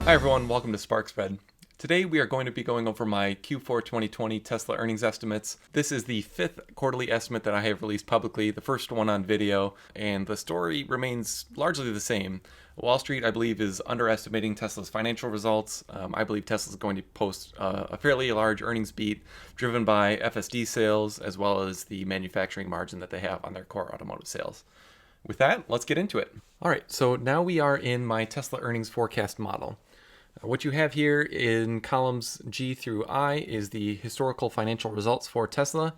Hi everyone, welcome to SparkSpread. Today we are going to be going over my Q4 2020 Tesla earnings estimates. This is the fifth quarterly estimate that I have released publicly, the first one on video, and the story remains largely the same. Wall Street, I believe, is underestimating Tesla's financial results. I believe Tesla is going to post a fairly large earnings beat driven by FSD sales as well as the manufacturing margin that they have on their core automotive sales. With that, let's get into it. All right, so now we are in my Tesla earnings forecast model. What you have here in columns G through I is the historical financial results for Tesla.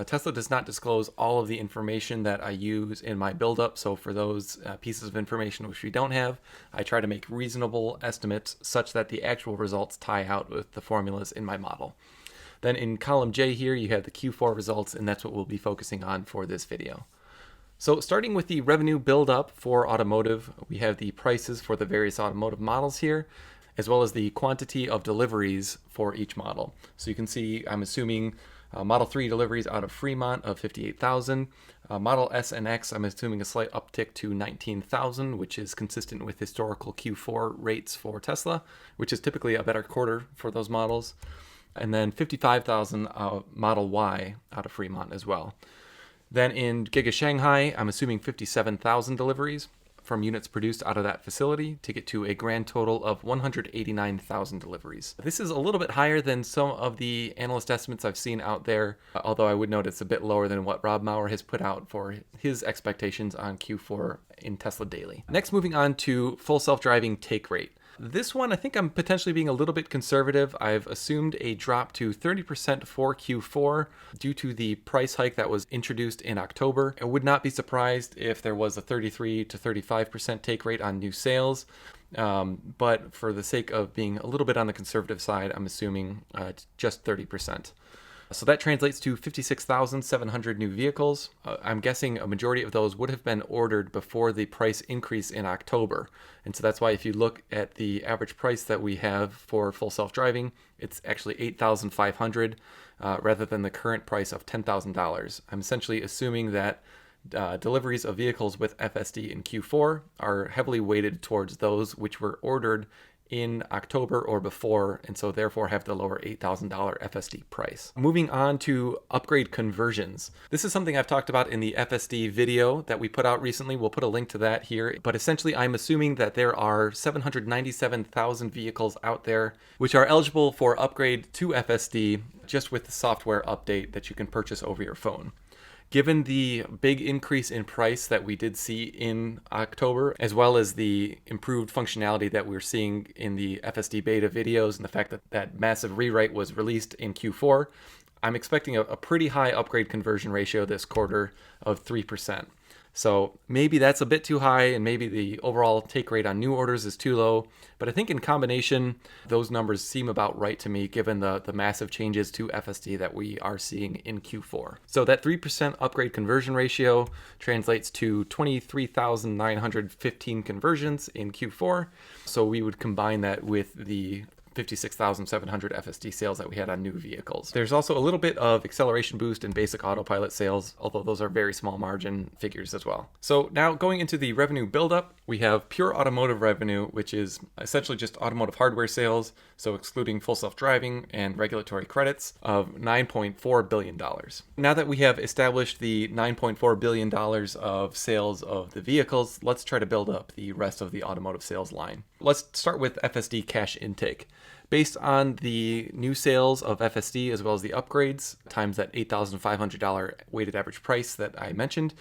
Tesla does not disclose all of the information that I use in my build-up, so for those pieces of information which we don't have, I try to make reasonable estimates such that the actual results tie out with the formulas in my model. Then in column J here, you have the Q4 results, and that's what we'll be focusing on for this video. So starting with the revenue build-up for automotive, we have the prices for the various automotive models here, as well as the quantity of deliveries for each model. So you can see I'm assuming Model 3 deliveries out of Fremont of 58,000. Model S and X, I'm assuming a slight uptick to 19,000, which is consistent with historical Q4 rates for Tesla, which is typically a better quarter for those models. And then 55,000 Model Y out of Fremont as well. Then in Giga Shanghai, I'm assuming 57,000 deliveries from units produced out of that facility to get to a grand total of 189,000 deliveries. This is a little bit higher than some of the analyst estimates I've seen out there, although I would note it's a bit lower than what Rob Maurer has put out for his expectations on Q4 in Tesla Daily. Next, moving on to full self-driving take rate. This one, I think I'm potentially being a little bit conservative. I've assumed a drop to 30% for Q4 due to the price hike that was introduced in October. I would not be surprised if there was a 33 to 35% take rate on new sales. But for the sake of being a little bit on the conservative side, I'm assuming just 30%. So that translates to 56,700 new vehicles. I'm guessing a majority of those would have been ordered before the price increase in October. And so that's why if you look at the average price that we have for full self-driving, it's actually $8,500 rather than the current price of $10,000. I'm essentially assuming that deliveries of vehicles with FSD in Q4 are heavily weighted towards those which were ordered in October or before, and so therefore have the lower $8,000 FSD price. Moving on to upgrade conversions. This is something I've talked about in the FSD video that we put out recently. We'll put a link to that here, but essentially I'm assuming that there are 797,000 vehicles out there which are eligible for upgrade to FSD just with the software update that you can purchase over your phone. Given the big increase in price that we did see in October, as well as the improved functionality that we're seeing in the FSD beta videos and the fact that that massive rewrite was released in Q4, I'm expecting a pretty high upgrade conversion ratio this quarter of 3%. So maybe that's a bit too high and maybe the overall take rate on new orders is too low. But I think in combination, those numbers seem about right to me given the massive changes to FSD that we are seeing in Q4. So that 3% upgrade conversion ratio translates to 23,915 conversions in Q4. So we would combine that with the 56,700 FSD sales that we had on new vehicles. There's also a little bit of acceleration boost in basic autopilot sales, although those are very small margin figures as well. So now going into the revenue buildup, we have pure automotive revenue, which is essentially just automotive hardware sales, so excluding full self-driving and regulatory credits, of $9.4 billion. Now that we have established the $9.4 billion of sales of the vehicles, let's try to build up the rest of the automotive sales line. Let's start with FSD cash intake. Based on the new sales of FSD as well as the upgrades, times that $8,500 weighted average price that I mentioned,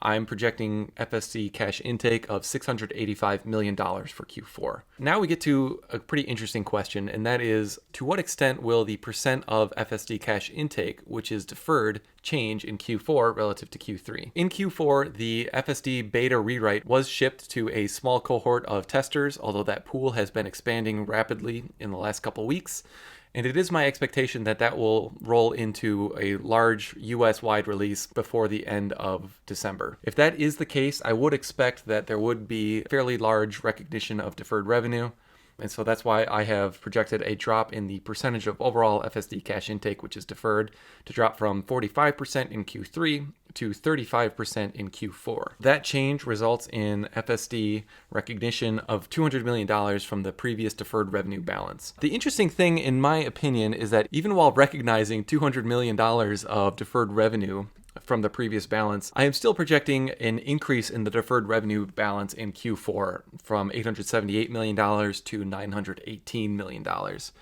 I'm projecting FSD cash intake of $685 million for Q4. Now we get to a pretty interesting question, and that is, to what extent will the percent of FSD cash intake, which is deferred, change in Q4 relative to Q3? In Q4, the FSD beta rewrite was shipped to a small cohort of testers, although that pool has been expanding rapidly in the last couple weeks. And it is my expectation that that will roll into a large US-wide release before the end of December. If that is the case, I would expect that there would be fairly large recognition of deferred revenue. And so that's why I have projected a drop in the percentage of overall FSD cash intake, which is deferred, to drop from 45% in Q3, to 35% in Q4. That change results in FSD recognition of $200 million from the previous deferred revenue balance. The interesting thing, in my opinion, is that even while recognizing $200 million of deferred revenue from the previous balance, I am still projecting an increase in the deferred revenue balance in Q4 from $878 million to $918 million.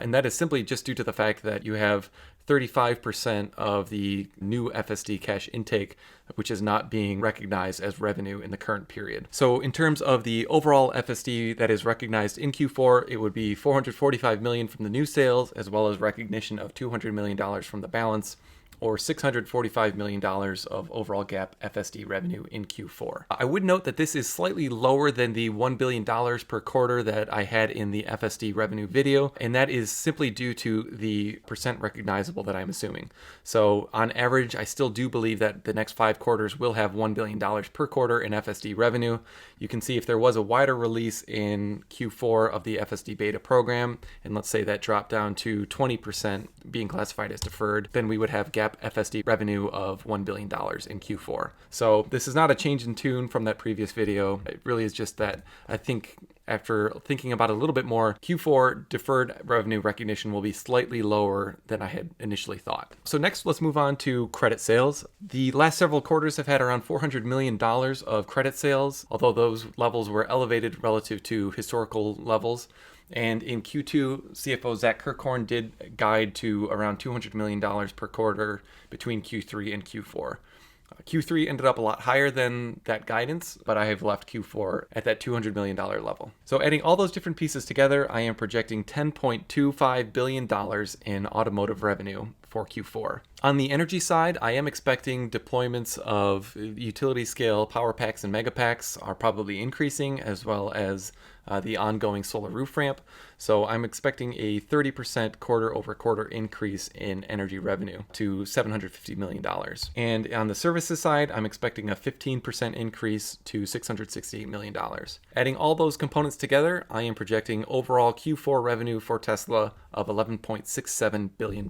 And that is simply just due to the fact that you have 35% of the new FSD cash intake, which is not being recognized as revenue in the current period. So in terms of the overall FSD that is recognized in Q4, it would be $445 million from the new sales, as well as recognition of $200 million from the balance, or $645 million of overall GAAP FSD revenue in Q4. I would note that this is slightly lower than the $1 billion per quarter that I had in the FSD revenue video, and that is simply due to the percent recognizable that I'm assuming. So on average, I still do believe that the next 5 quarters will have $1 billion per quarter in FSD revenue. You can see if there was a wider release in Q4 of the FSD beta program, and let's say that dropped down to 20% being classified as deferred, then we would have GAAP FSD revenue of $1 billion in Q4. So this is not a change in tune from that previous video. It really is just that I think after thinking about it a little bit more, Q4 deferred revenue recognition will be slightly lower than I had initially thought. So next, let's move on to credit sales. The last several quarters have had around $400 million of credit sales, although those levels were elevated relative to historical levels. And in Q2, CFO Zach Kirkhorn did guide to around $200 million per quarter between Q3 and Q4. Q3 ended up a lot higher than that guidance, but I have left Q4 at that $200 million level. So adding all those different pieces together, I am projecting $10.25 billion in automotive revenue for Q4. On the energy side, I am expecting deployments of utility scale power packs and mega packs are probably increasing, as well as the ongoing solar roof ramp. So I'm expecting a 30% quarter over quarter increase in energy revenue to $750 million. And on the services side, I'm expecting a 15% increase to $668 million. Adding all those components together, I am projecting overall Q4 revenue for Tesla of $11.67 billion.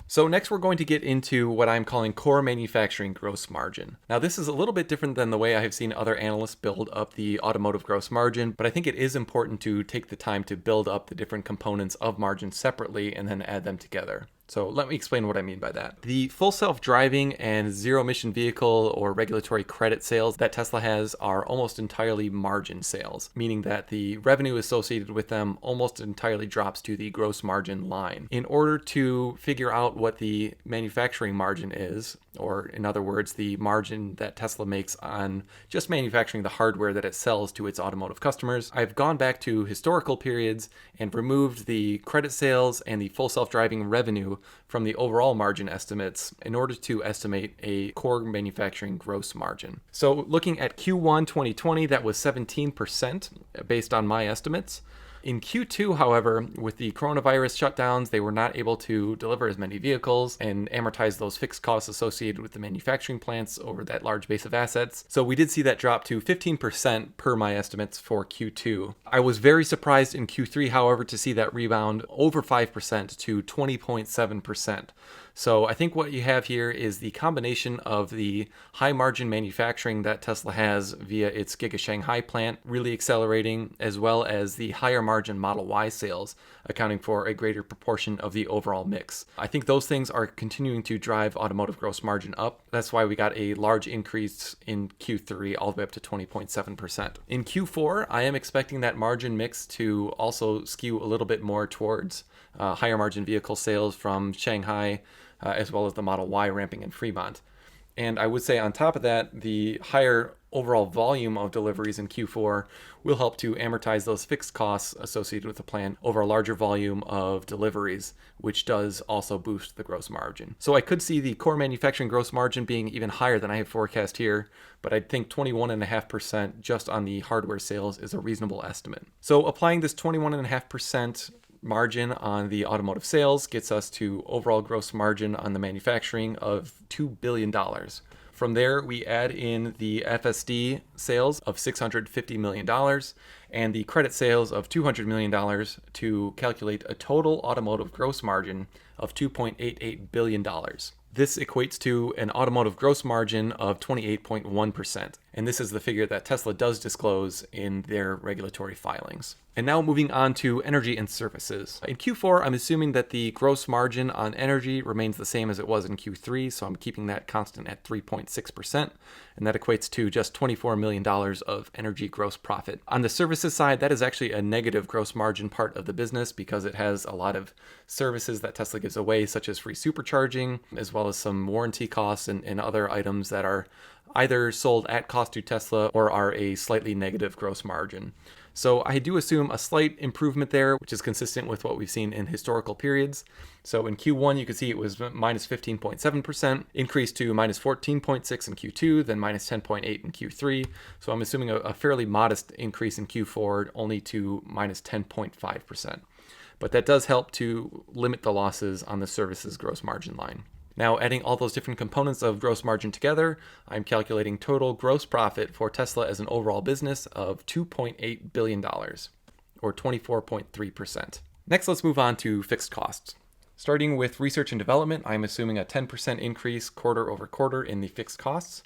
So next we're going to get into what I'm calling core manufacturing gross margin. Now this is a little bit different than the way I have seen other analysts build up the automotive gross margin, but I think it is important to take the time to build up the different components of margin separately and then add them together. So let me explain what I mean by that. The full self-driving and zero-emission vehicle or regulatory credit sales that Tesla has are almost entirely margin sales, meaning that the revenue associated with them almost entirely drops to the gross margin line. In order to figure out what the manufacturing margin is, or in other words, the margin that Tesla makes on just manufacturing the hardware that it sells to its automotive customers, I've gone back to historical periods and removed the credit sales and the full self-driving revenue from the overall margin estimates in order to estimate a core manufacturing gross margin. So looking at Q1 2020, that was 17% based on my estimates. In Q2, however, with the coronavirus shutdowns, they were not able to deliver as many vehicles and amortize those fixed costs associated with the manufacturing plants over that large base of assets. So we did see that drop to 15% per my estimates for Q2. I was very surprised in Q3, however, to see that rebound over 5% to 20.7%. So I think what you have here is the combination of the high margin manufacturing that Tesla has via its Giga Shanghai plant really accelerating, as well as the higher margin Model Y sales accounting for a greater proportion of the overall mix. I think those things are continuing to drive automotive gross margin up. That's why we got a large increase in Q3 all the way up to 20.7%. In Q4, I am expecting that margin mix to also skew a little bit more towards higher margin vehicle sales from Shanghai, as well as the Model Y ramping in Fremont. And I would say on top of that, the higher overall volume of deliveries in Q4 will help to amortize those fixed costs associated with the plan over a larger volume of deliveries, which does also boost the gross margin. So I could see the core manufacturing gross margin being even higher than I have forecast here, but I think 21.5% just on the hardware sales is a reasonable estimate. So applying this 21.5% margin on the automotive sales gets us to overall gross margin on the manufacturing of $2 billion. From there, we add in the FSD sales of $650 million and the credit sales of $200 million to calculate a total automotive gross margin of $2.88 billion. This equates to an automotive gross margin of 28.1%. And this is the figure that Tesla does disclose in their regulatory filings. And now moving on to energy and services. In Q4, I'm assuming that the gross margin on energy remains the same as it was in Q3, so I'm keeping that constant at 3.6%, and that equates to just $24 million of energy gross profit. On the services side, that is actually a negative gross margin part of the business because it has a lot of services that Tesla gives away, such as free supercharging, as well as some warranty costs and other items that are either sold at cost to Tesla or are a slightly negative gross margin. So I do assume a slight improvement there, which is consistent with what we've seen in historical periods. So in Q1, you can see it was minus 15.7%, increased to minus 14.6 in Q2, then minus 10.8 in Q3. So I'm assuming a fairly modest increase in Q4, only to minus 10.5%. But that does help to limit the losses on the services gross margin line. Now, adding all those different components of gross margin together, I'm calculating total gross profit for Tesla as an overall business of $2.8 billion, or 24.3%. Next, let's move on to fixed costs. Starting with research and development, I'm assuming a 10% increase quarter over quarter in the fixed costs.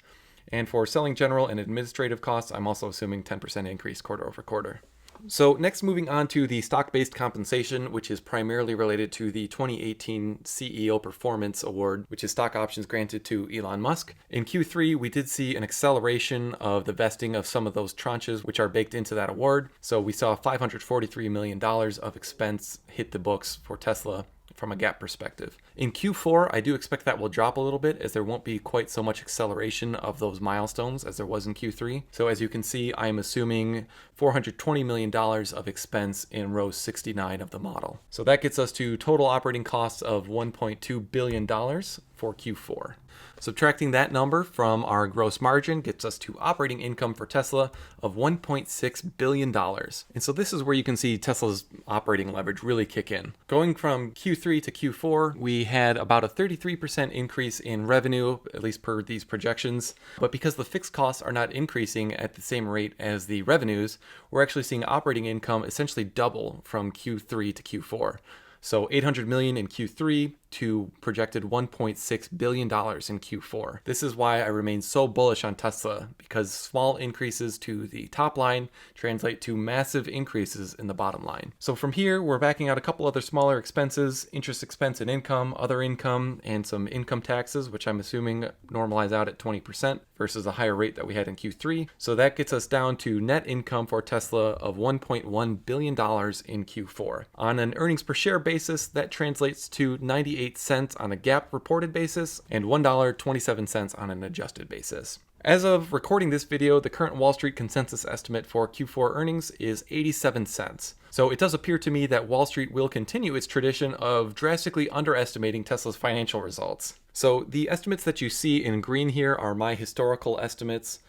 And for selling general and administrative costs, I'm also assuming 10% increase quarter over quarter. So next, moving on to the stock-based compensation, which is primarily related to the 2018 CEO Performance Award, which is stock options granted to Elon Musk. In Q3, we did see an acceleration of the vesting of some of those tranches, which are baked into that award. So we saw $543 million of expense hit the books for Tesla from a GAAP perspective. In Q4, I do expect that will drop a little bit as there won't be quite so much acceleration of those milestones as there was in Q3. So as you can see, I'm assuming $420 million of expense in row 69 of the model. So that gets us to total operating costs of $1.2 billion for Q4. Subtracting that number from our gross margin gets us to operating income for Tesla of $1.6 billion. And so this is where you can see Tesla's operating leverage really kick in. Going from Q3 to Q4, we had about a 33% increase in revenue, at least per these projections. But because the fixed costs are not increasing at the same rate as the revenues, we're actually seeing operating income essentially double from Q3 to Q4. So $800 million in Q3 to projected $1.6 billion in Q4. This is why I remain so bullish on Tesla, because small increases to the top line translate to massive increases in the bottom line. So from here, we're backing out a couple other smaller expenses, interest expense and income, other income, and some income taxes, which I'm assuming normalize out at 20% versus a higher rate that we had in Q3. So that gets us down to net income for Tesla of $1.1 billion in Q4. On an earnings per share basis, that translates to 98 cents on a GAAP reported basis and $1.27 on an adjusted basis. As of recording this video, the current Wall Street consensus estimate for Q4 earnings is 87 cents. So it does appear to me that Wall Street will continue its tradition of drastically underestimating Tesla's financial results. So the estimates that you see in green here are my historical estimates.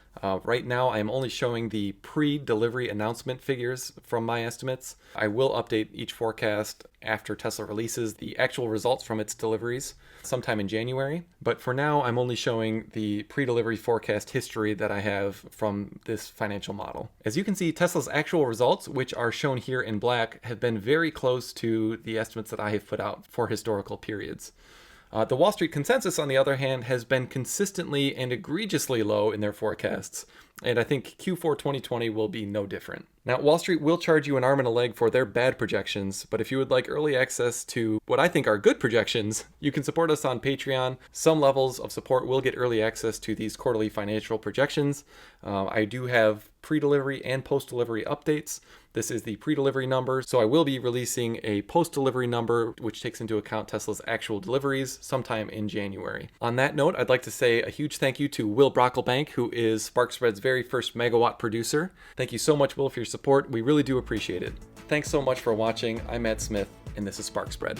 Right now, I am only showing the pre-delivery announcement figures from my estimates. I will update each forecast after Tesla releases the actual results from its deliveries sometime in January. But for now, I'm only showing the pre-delivery forecast history that I have from this financial model. As you can see, Tesla's actual results, which are shown here in black, have been very close to the estimates that I have put out for historical periods. The Wall Street consensus, on the other hand, has been consistently and egregiously low in their forecasts, and I think Q4 2020 will be no different. Now, Wall Street will charge you an arm and a leg for their bad projections, but if you would like early access to what I think are good projections, you can support us on Patreon. Some levels of support will get early access to these quarterly financial projections. I do have pre-delivery and post-delivery updates. This is the pre-delivery number, so I will be releasing a post-delivery number which takes into account Tesla's actual deliveries sometime in January. On that note, I'd like to say a huge thank you to Will Brocklebank, who is SparkSpread's very first megawatt producer. Thank you so much, Will, for your support. We really do appreciate it. Thanks so much for watching. I'm Matt Smith, and this is SparkSpread.